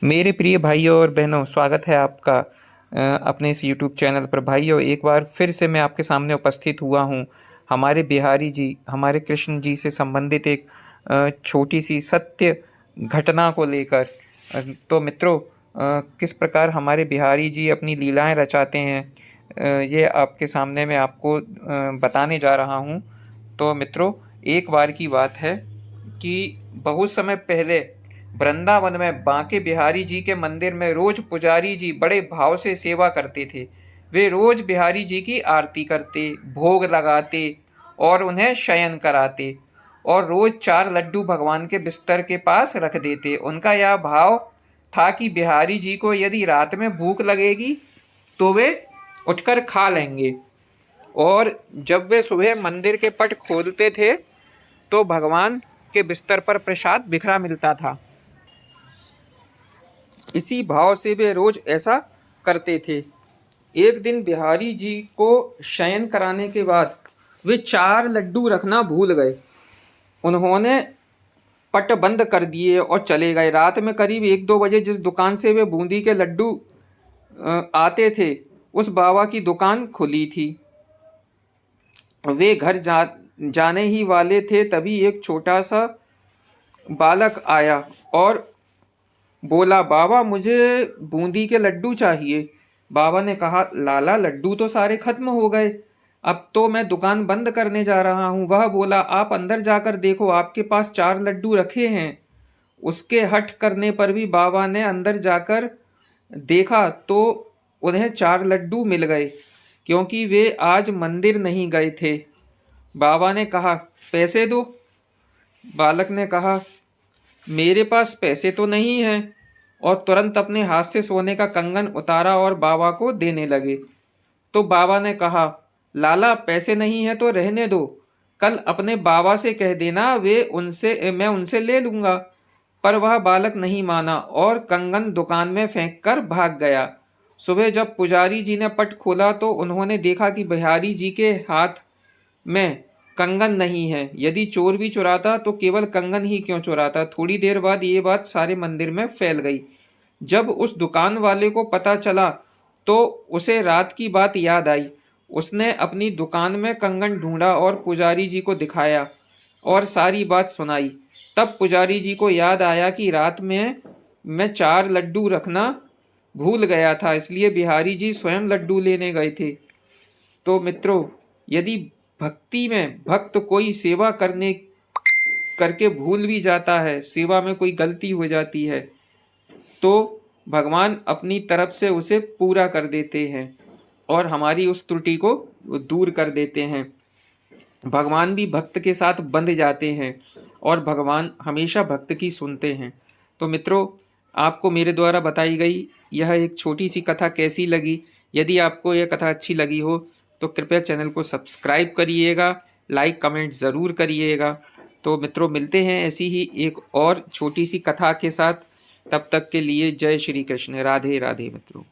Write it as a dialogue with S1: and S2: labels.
S1: मेरे प्रिय भाइयों और बहनों, स्वागत है आपका अपने इस यूट्यूब चैनल पर। भाइयों, एक बार फिर से मैं आपके सामने उपस्थित हुआ हूँ हमारे बिहारी जी, हमारे कृष्ण जी से संबंधित एक छोटी सी सत्य घटना को लेकर। तो मित्रों, किस प्रकार हमारे बिहारी जी अपनी लीलाएं रचाते हैं, ये आपके सामने मैं आपको बताने जा रहा हूँ। तो मित्रों, एक बार की बात है कि बहुत समय पहले वृंदावन में बांके बिहारी जी के मंदिर में रोज पुजारी जी बड़े भाव से सेवा करते थे। वे रोज बिहारी जी की आरती करते, भोग लगाते और उन्हें शयन कराते, और रोज 4 लड्डू भगवान के बिस्तर के पास रख देते। उनका यह भाव था कि बिहारी जी को यदि रात में भूख लगेगी तो वे उठकर खा लेंगे, और जब वे सुबह मंदिर के पट खोलते थे तो भगवान के बिस्तर पर प्रसाद बिखरा मिलता था। इसी भाव से वे रोज ऐसा करते थे। एक दिन बिहारी जी को शयन कराने के बाद वे 4 लड्डू रखना भूल गए। उन्होंने पट बंद कर दिए और चले गए। रात में करीब 1-2 बजे जिस दुकान से वे बूंदी के लड्डू आते थे, उस बाबा की दुकान खुली थी। वे घर जाने ही वाले थे, तभी एक छोटा सा बालक आया और बोला, बाबा मुझे बूंदी के लड्डू चाहिए। बाबा ने कहा, लाला लड्डू तो सारे खत्म हो गए, अब तो मैं दुकान बंद करने जा रहा हूँ। वह बोला, आप अंदर जाकर देखो, आपके पास 4 लड्डू रखे हैं। उसके हठ करने पर भी बाबा ने अंदर जाकर देखा तो उन्हें 4 लड्डू मिल गए, क्योंकि वे आज मंदिर नहीं गए थे। बाबा ने कहा, पैसे दो। बालक ने कहा, मेरे पास पैसे तो नहीं हैं, और तुरंत अपने हाथ से सोने का कंगन उतारा और बाबा को देने लगे। तो बाबा ने कहा, लाला पैसे नहीं है तो रहने दो, कल अपने बाबा से कह देना, मैं उनसे ले लूंगा। पर वह बालक नहीं माना और कंगन दुकान में फेंक कर भाग गया। सुबह जब पुजारी जी ने पट खोला तो उन्होंने देखा कि बिहारी जी के हाथ में कंगन नहीं है। यदि चोर भी चुराता तो केवल कंगन ही क्यों चुराता। थोड़ी देर बाद ये बात सारे मंदिर में फैल गई। जब उस दुकान वाले को पता चला तो उसे रात की बात याद आई। उसने अपनी दुकान में कंगन ढूंढा और पुजारी जी को दिखाया और सारी बात सुनाई। तब पुजारी जी को याद आया कि रात में मैं 4 लड्डू रखना भूल गया था, इसलिए बिहारी जी स्वयं लड्डू लेने गए थे। तो मित्रों, यदि भक्ति में भक्त कोई सेवा करने करके भूल भी जाता है, सेवा में कोई गलती हो जाती है, तो भगवान अपनी तरफ से उसे पूरा कर देते हैं और हमारी उस त्रुटि को दूर कर देते हैं। भगवान भी भक्त के साथ बंध जाते हैं और भगवान हमेशा भक्त की सुनते हैं। तो मित्रों, आपको मेरे द्वारा बताई गई यह एक छोटी सी कथा कैसी लगी? यदि आपको यह कथा अच्छी लगी हो तो कृपया चैनल को सब्सक्राइब करिएगा, लाइक कमेंट ज़रूर करिएगा। तो मित्रों, मिलते हैं ऐसी ही एक और छोटी सी कथा के साथ। तब तक के लिए जय श्री कृष्ण। राधे राधे मित्रों।